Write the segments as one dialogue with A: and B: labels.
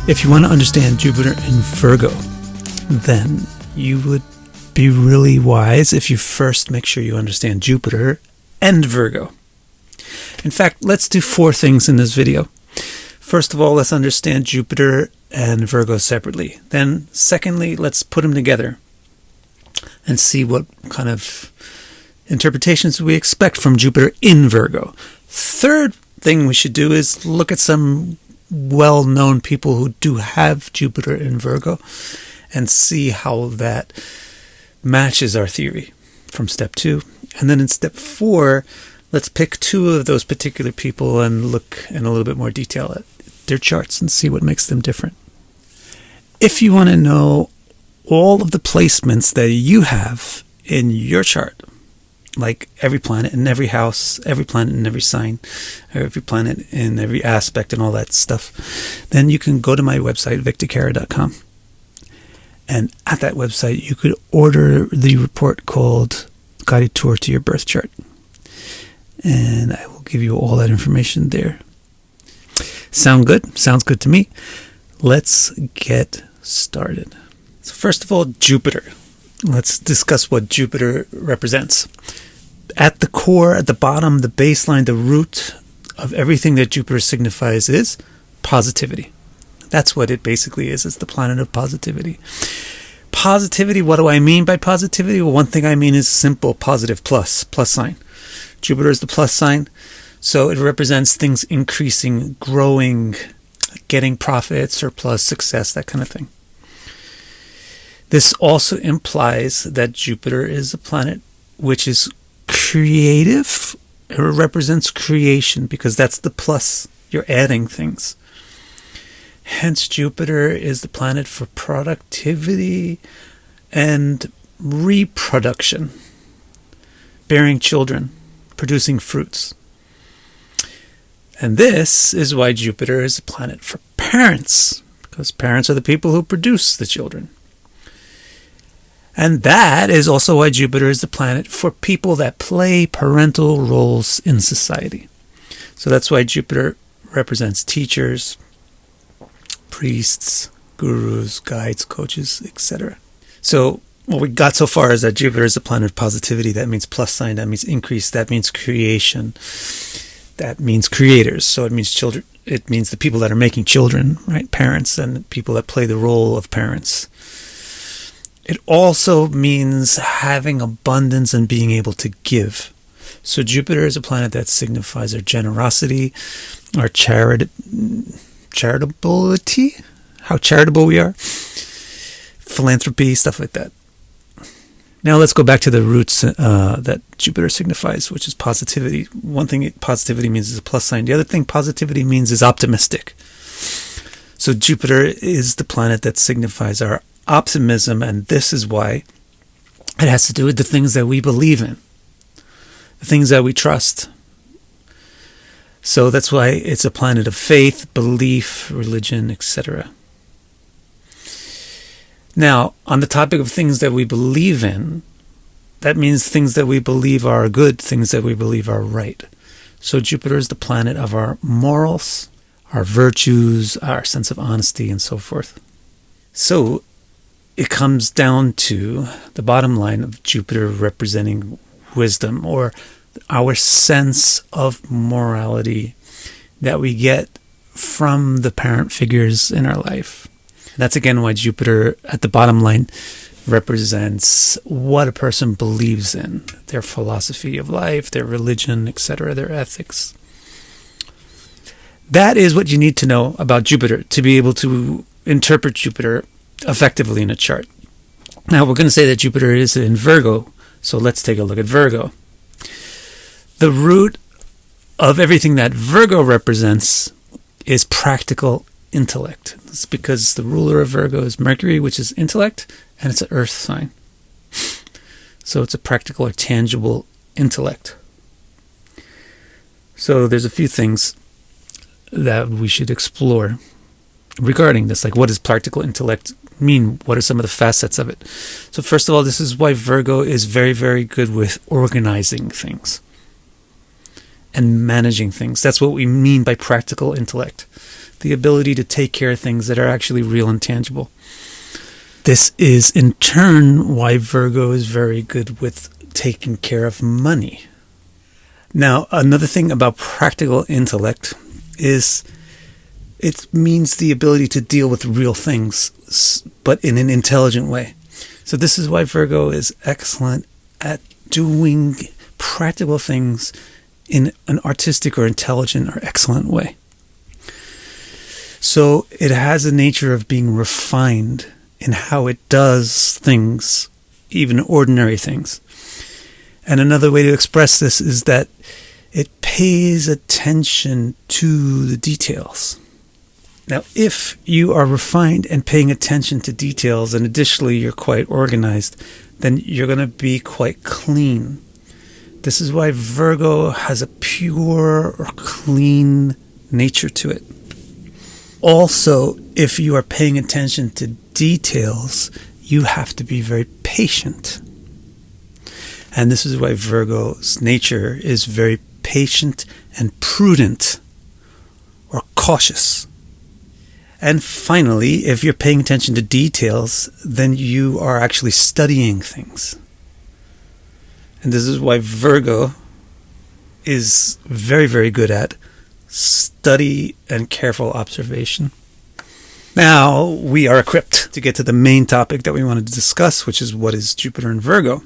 A: If you want to understand Jupiter in Virgo, then you would be really wise if you first make sure you understand Jupiter and Virgo. In fact, let's do 4 things in this video. First of all, let's understand Jupiter and Virgo separately. Then, secondly, let's put them together and see what kind of interpretations we expect from Jupiter in Virgo. Third thing we should do is look at some well-known people who do have Jupiter in Virgo and see how that matches our theory from step 2. And then in step 4, let's pick 2 of those particular people and look in a little bit more detail at their charts and see what makes them different. If you want to know all of the placements that you have in your chart, like every planet in every house, every planet in every sign, every planet in every aspect and all that stuff, then you can go to my website, victorcara.com. And at that website, you could order the report called Guided Tour to Your Birth Chart. And I will give you all that information there. Sound good? Sounds good to me. Let's get started. So first of all, Jupiter. Let's discuss what Jupiter represents. At the core, at the bottom, the baseline, the root of everything that Jupiter signifies is positivity. That's what it basically is. It's the planet of positivity. Positivity, what do I mean by positivity? Well, one thing I mean is simple, positive, plus sign. Jupiter is the plus sign, so it represents things increasing, growing, getting profit, surplus, success, that kind of thing. This also implies that Jupiter is a planet which is creative. It represents creation because that's the plus. You're adding things. Hence, Jupiter is the planet for productivity and reproduction, bearing children, producing fruits. And this is why Jupiter is a planet for parents, because parents are the people who produce the children. And that is also why Jupiter is the planet for people that play parental roles in society. So that's why Jupiter represents teachers, priests, gurus, guides, coaches, etc. So what we got so far is that Jupiter is a planet of positivity. That means plus sign, that means increase, that means creation, that means creators. So it means children. It means the people that are making children, right? Parents and people that play the role of parents. It also means having abundance and being able to give. So Jupiter is a planet that signifies our generosity, our charitability, how charitable we are, philanthropy, stuff like that. Now let's go back to the roots that Jupiter signifies, which is positivity. One thing positivity means is a plus sign. The other thing positivity means is optimistic. So Jupiter is the planet that signifies our optimism, and this is why it has to do with the things that we believe in, the things that we trust. So that's why it's a planet of faith, belief, religion, etc. Now, on the topic of things that we believe in, that means things that we believe are good, things that we believe are right. So Jupiter is the planet of our morals, our virtues, our sense of honesty, and so forth. So it comes down to the bottom line of Jupiter representing wisdom, or our sense of morality that we get from the parent figures in our life. That's again why Jupiter at the bottom line represents what a person believes in, their philosophy of life, their religion, etc., their ethics. That is what you need to know about Jupiter to be able to interpret Jupiter effectively in a chart. Now we're going to say that Jupiter is in Virgo, so let's take a look at Virgo. The root of everything that Virgo represents is practical intellect. It's because the ruler of Virgo is Mercury, which is intellect, and it's an earth sign. So it's a practical or tangible intellect. So there's a few things that we should explore regarding this, like what does practical intellect mean? What are some of the facets of it? So first of all, this is why Virgo is very, very good with organizing things and managing things. That's what we mean by practical intellect. the ability to take care of things that are actually real and tangible. This is in turn why Virgo is very good with taking care of money. Now, another thing about practical intellect is it means the ability to deal with real things, but in an intelligent way. So this is why Virgo is excellent at doing practical things in an artistic or intelligent or excellent way. So it has a nature of being refined in how it does things, even ordinary things. And another way to express this is that it pays attention to the details. Now, if you are refined and paying attention to details, and additionally you're quite organized, then you're going to be quite clean. This is why Virgo has a pure or clean nature to it. Also, if you are paying attention to details, you have to be very patient. And this is why Virgo's nature is very patient and prudent or cautious. And finally, if you're paying attention to details, then you are actually studying things. And this is why Virgo is very, very good at study and careful observation. Now we are equipped to get to the main topic that we wanted to discuss, which is what is Jupiter in Virgo.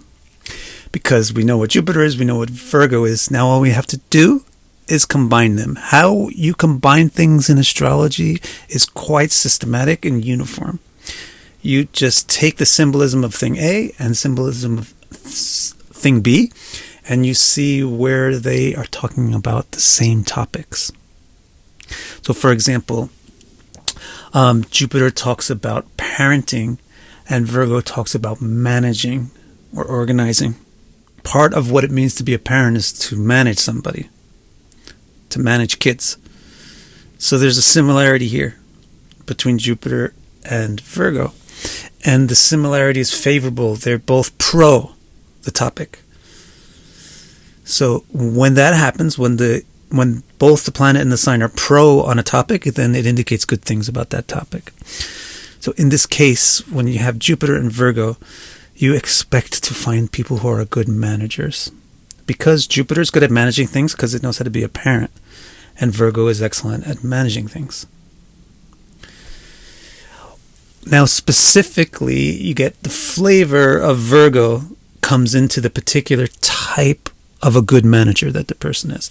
A: Because we know what Jupiter is, we know what Virgo is. Now all we have to do is combine them. How you combine things in astrology is quite systematic and uniform. You just take the symbolism of thing A and symbolism of thing B, and you see where they are talking about the same topics. So for example, Jupiter talks about parenting and Virgo talks about managing or organizing. Part of what it means to be a parent is to manage somebody, to manage kids. So there's a similarity here between Jupiter and Virgo. And the similarity is favorable. They're both pro the topic. So when that happens, when both the planet and the sign are pro on a topic, then it indicates good things about that topic. So in this case, when you have Jupiter and Virgo, you expect to find people who are good managers. Because Jupiter is good at managing things because it knows how to be a parent. And Virgo is excellent at managing things. Now specifically, you get the flavor of Virgo comes into the particular type of a good manager that the person is.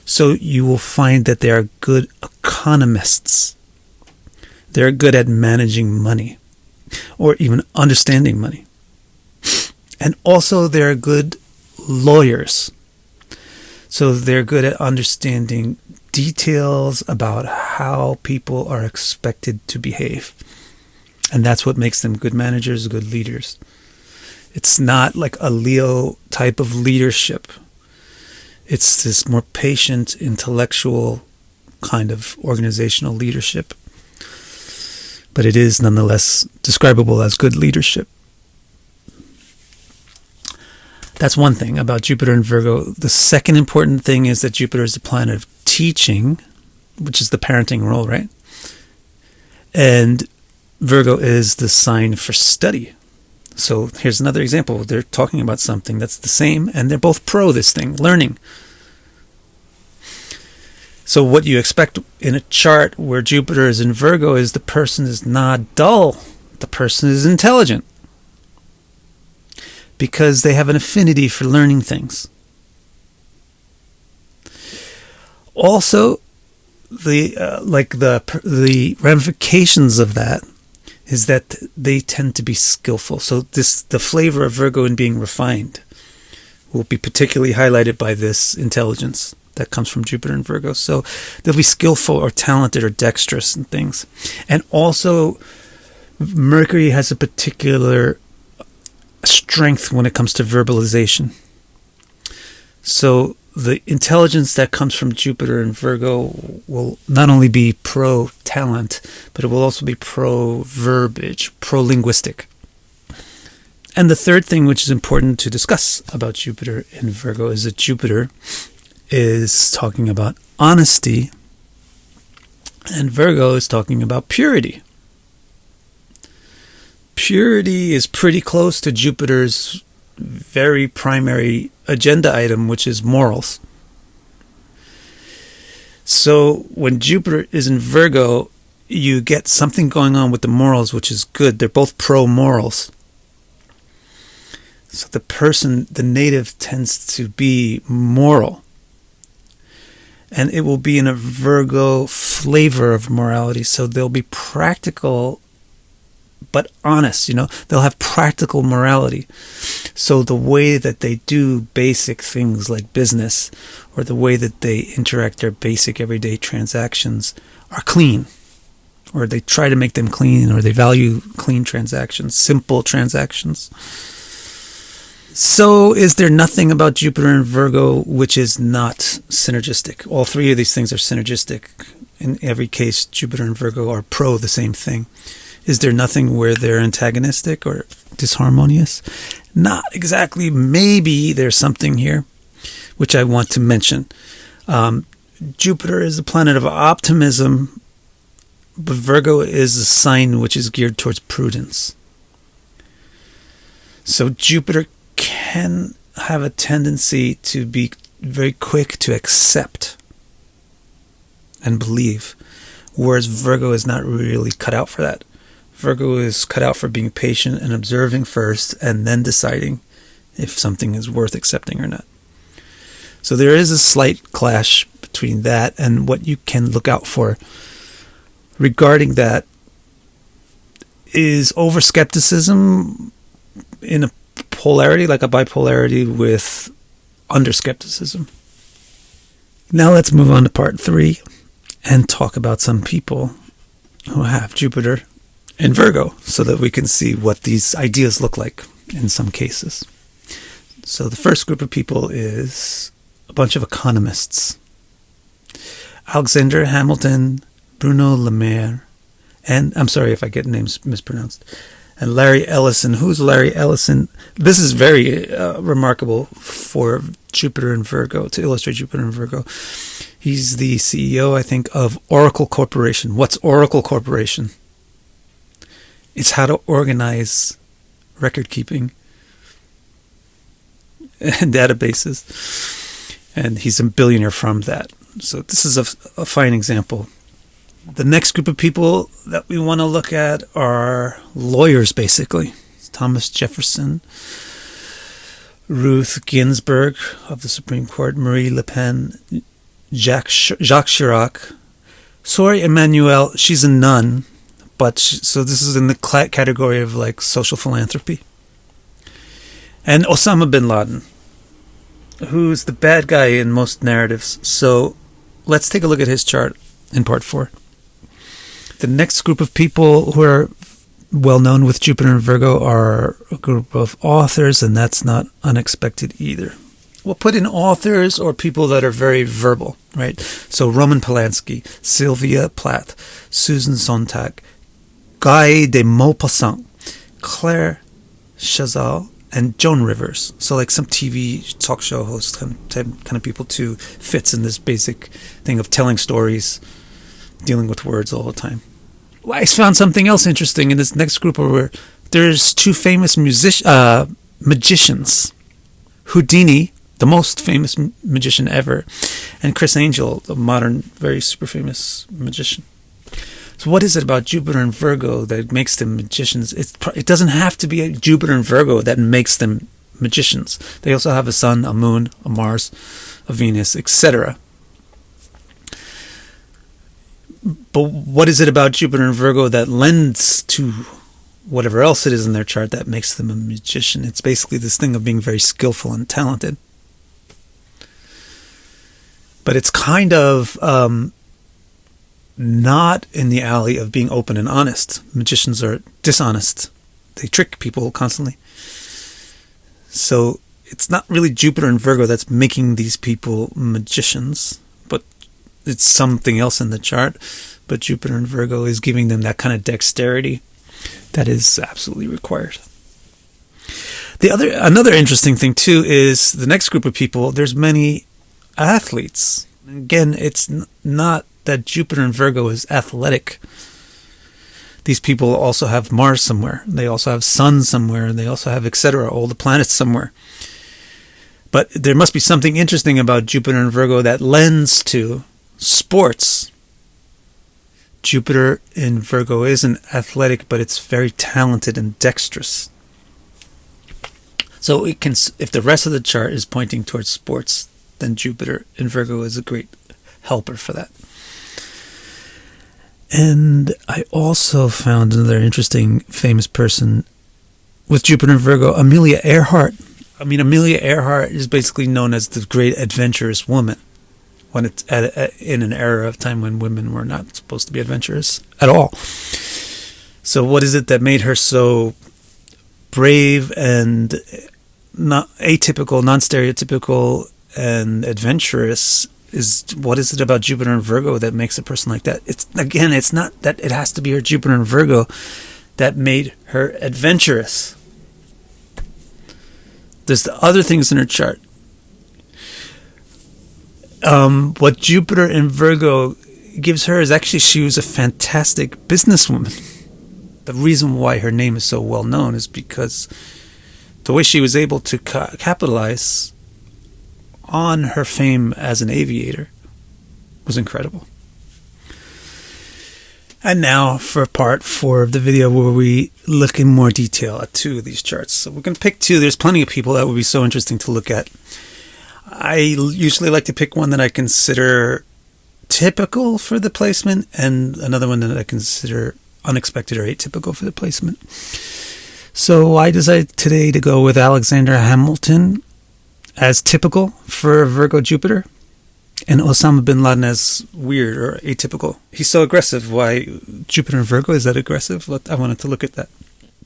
A: So you will find that they are good economists. They're good at managing money or even understanding money. And also they're good lawyers. So they're good at understanding details about how people are expected to behave. And that's what makes them good managers, good leaders. It's not like a Leo type of leadership. It's this more patient, intellectual kind of organizational leadership. But it is nonetheless describable as good leadership. That's one thing about Jupiter and Virgo. The second important thing is that Jupiter is the planet of teaching, which is the parenting role, right? And Virgo is the sign for study. So here's another example. They're talking about something that's the same, and they're both pro this thing, learning. So what you expect in a chart where Jupiter is in Virgo is the person is not dull. The person is intelligent. Because they have an affinity for learning things. Also, the ramifications of that is that they tend to be skillful. So the flavor of Virgo in being refined will be particularly highlighted by this intelligence that comes from Jupiter and Virgo. So they'll be skillful or talented or dexterous in things. And also, Mercury has a particular strength when it comes to verbalization. So the intelligence that comes from Jupiter and Virgo will not only be pro-talent, but it will also be pro-verbage, pro-linguistic. And the third thing which is important to discuss about Jupiter and Virgo is that Jupiter is talking about honesty And Virgo is talking about purity. Purity is pretty close to Jupiter's very primary agenda item, which is morals. So when Jupiter is in Virgo, you get something going on with the morals, which is good. They're both pro-morals. So the native tends to be moral. And it will be in a Virgo flavor of morality. So they'll be practical, but honest, They'll have practical morality. So the way that they do basic things like business, or the way that they interact their basic everyday transactions are clean. Or they try to make them clean, or they value clean transactions, simple transactions. So is there nothing about Jupiter and Virgo which is not synergistic? All three of these things are synergistic. In every case, Jupiter and Virgo are pro the same thing. Is there nothing where they're antagonistic or disharmonious? Not exactly. Maybe there's something here which I want to mention. Jupiter is the planet of optimism, but Virgo is a sign which is geared towards prudence. So Jupiter can have a tendency to be very quick to accept and believe, whereas Virgo is not really cut out for that. Virgo is cut out for being patient and observing first, and then deciding if something is worth accepting or not. So there is a slight clash between that and what you can look out for. Regarding that is over-skepticism in a polarity, like a bipolarity, with under-skepticism. Now let's move on to part 3 and talk about some people who have Jupiter in Virgo, so that we can see what these ideas look like in some cases. So the first group of people is a bunch of economists. Alexander Hamilton, Bruno Le Maire, and I'm sorry if I get names mispronounced, and Larry Ellison. Who's Larry Ellison? This is very remarkable for Jupiter and Virgo, to illustrate Jupiter and Virgo. He's the CEO, I think, of Oracle Corporation. What's Oracle Corporation? It's how to organize record keeping and databases. And he's a billionaire from that. So this is a fine example. The next group of people that we want to look at are lawyers, basically. Thomas Jefferson, Ruth Ginsburg of the Supreme Court, Marie Le Pen, Jacques Chirac, Sori Emmanuel. She's a nun. So this is in the category of like social philanthropy. And Osama bin Laden, who's the bad guy in most narratives. So let's take a look at his chart in part 4. The next group of people who are well known with Jupiter and Virgo are a group of authors, and that's not unexpected either. We'll put in authors or people that are very verbal, right? So Roman Polanski, Sylvia Plath, Susan Sontag, Guy de Maupassant, Claire Chazal, and Joan Rivers. So like some TV talk show host kind of people too, fits in this basic thing of telling stories, dealing with words all the time. Well, I found something else interesting in this next group where there's 2 famous magicians. Houdini, the most famous magician ever, and Chris Angel, the modern, very super famous magician. So what is it about Jupiter and Virgo that makes them magicians? It doesn't have to be a Jupiter and Virgo that makes them magicians. They also have a sun, a moon, a Mars, a Venus, etc. But what is it about Jupiter and Virgo that lends to whatever else it is in their chart that makes them a magician? It's basically this thing of being very skillful and talented. But it's kind of not in the alley of being open and honest. Magicians are dishonest. They trick people constantly. So it's not really Jupiter and Virgo that's making these people magicians, but it's something else in the chart. But Jupiter and Virgo is giving them that kind of dexterity that is absolutely required. Another interesting thing too is the next group of people. There's many athletes. Again, it's not that Jupiter in Virgo is athletic. These people also have Mars somewhere. They also have Sun somewhere. And they also have, etc., all the planets somewhere. But there must be something interesting about Jupiter in Virgo that lends to sports. Jupiter in Virgo isn't athletic, but it's very talented and dexterous. So it can, if the rest of the chart is pointing towards sports, then Jupiter in Virgo is a great helper for that. And I also found another interesting famous person with Jupiter in Virgo, Amelia Earhart. I mean, Amelia Earhart is basically known as the great adventurous woman, when it's in an era of time when women were not supposed to be adventurous at all. So what is it that made her so brave and not atypical, non-stereotypical, and adventurous? What is it about Jupiter in Virgo that makes a person like that? It's not that it has to be her Jupiter in Virgo that made her adventurous. There's the other things in her chart. What Jupiter in Virgo gives her is actually she was a fantastic businesswoman. The reason why her name is so well known is because the way she was able to capitalize on her fame as an aviator was incredible. And now for part 4 of the video where we look in more detail at 2 of these charts. So we're going to pick 2. There's plenty of people that would be so interesting to look at. I usually like to pick one that I consider typical for the placement and another one that I consider unexpected or atypical for the placement. So I decided today to go with Alexander Hamilton as typical for Virgo Jupiter and Osama bin Laden as weird or atypical. He's so aggressive. Why Jupiter in Virgo? Is that aggressive? I wanted to look at that.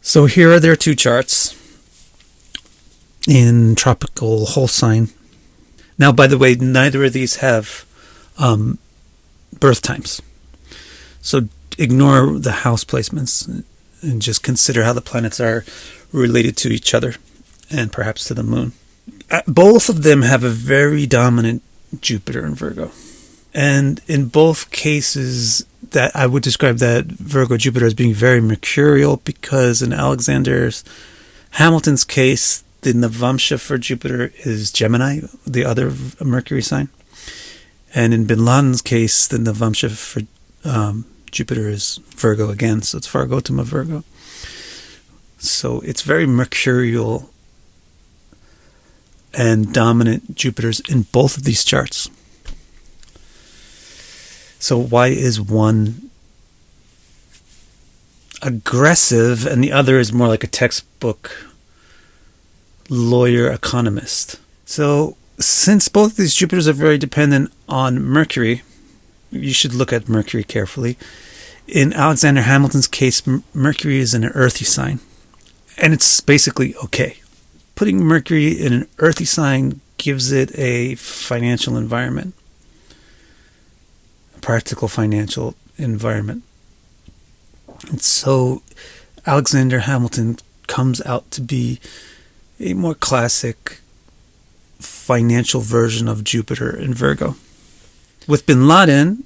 A: So here are their 2 charts in tropical whole sign. Now, by the way, neither of these have birth times. So ignore the house placements and just consider how the planets are related to each other and perhaps to the moon. Both of them have a very dominant Jupiter in Virgo. And in both cases, that I would describe that Virgo Jupiter as being very mercurial, because in Alexander Hamilton's case, the Navamsha for Jupiter is Gemini, the other Mercury sign. And in bin Laden's case, the Navamsha for Jupiter is Virgo again, so it's Vargotama Virgo. So it's very mercurial and dominant Jupiters in both of these charts. So why is one aggressive and the other is more like a textbook lawyer economist? So since both of these Jupiters are very dependent on Mercury, you should look at Mercury carefully. In Alexander Hamilton's case, Mercury is in an earthy sign, and it's basically okay. Putting Mercury in an earthy sign gives it a financial environment, a practical financial environment. And so Alexander Hamilton comes out to be a more classic financial version of Jupiter in Virgo. With bin Laden,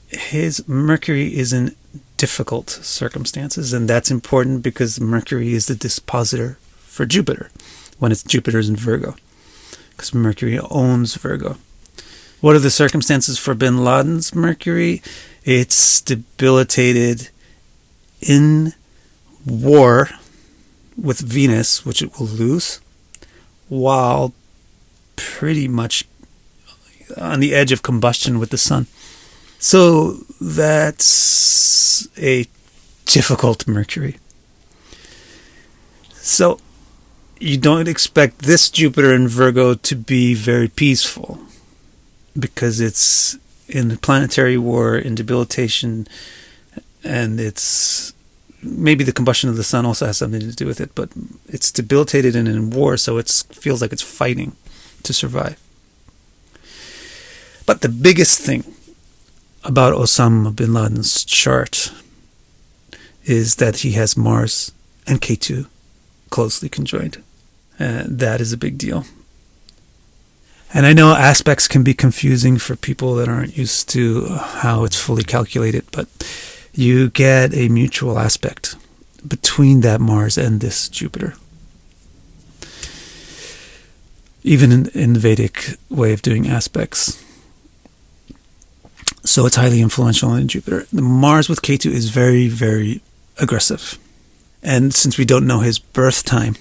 A: his Mercury is in difficult circumstances, and that's important because Mercury is the dispositor for Jupiter when it's Jupiter's in Virgo, because Mercury owns Virgo. What are the circumstances for bin Laden's Mercury? It's debilitated in war with Venus, which it will lose, while pretty much on the edge of combustion with the sun. So that's a difficult Mercury. So you don't expect this Jupiter in Virgo to be very peaceful, because it's in planetary war, in debilitation, and it's maybe the combustion of the sun also has something to do with it, but it's debilitated and in war, so it feels like it's fighting to survive. But the biggest thing about Osama bin Laden's chart is that he has Mars and Ketu closely conjoined. That is a big deal. And I know aspects can be confusing for people that aren't used to how it's fully calculated, but you get a mutual aspect between that Mars and this Jupiter. Even in the Vedic way of doing aspects. So it's highly influential in Jupiter. The Mars with Ketu is very, very aggressive. And since we don't know his birth time,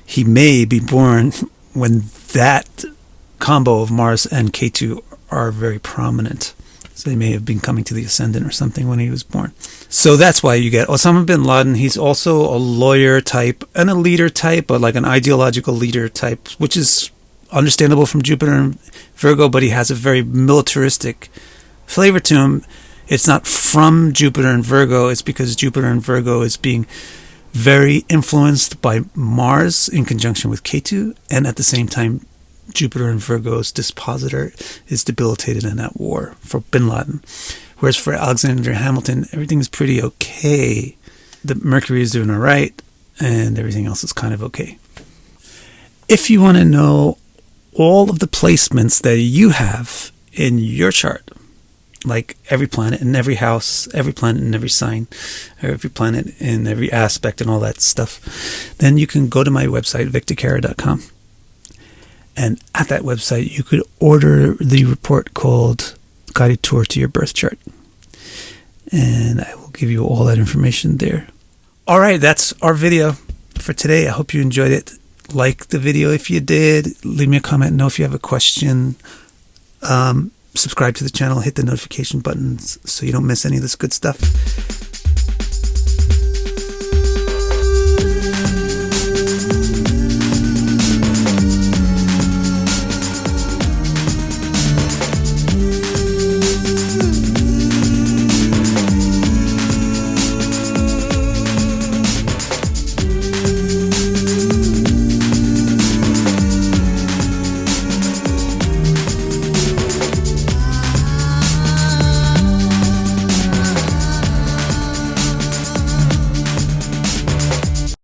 A: he may be born when that combo of Mars and Ketu are very prominent. So they may have been coming to the ascendant or something when he was born. So that's why you get Osama bin Laden. He's also a lawyer type and a leader type, but like an ideological leader type, which is understandable from Jupiter and Virgo, but he has a very militaristic flavor to him. It's not from Jupiter and Virgo. It's because Jupiter and Virgo is being very influenced by Mars in conjunction with Ketu, and at the same time Jupiter and Virgo's dispositor is debilitated in that war for bin Laden. Whereas for Alexander Hamilton, everything's pretty okay. The Mercury is doing all right, and everything else is kind of okay. If you want to know all of the placements that you have in your chart, like every planet in every house, every planet in every sign, every planet in every aspect and all that stuff, then you can go to my website, victorcara.com. And at that website, you could order the report called Guided Tour to Your Birth Chart. And I will give you all that information there. All right, that's our video for today. I hope you enjoyed it. Like the video if you did. Leave me a comment. Know if you have a question. Subscribe to the channel. Hit the notification buttons so you don't miss any of this good stuff.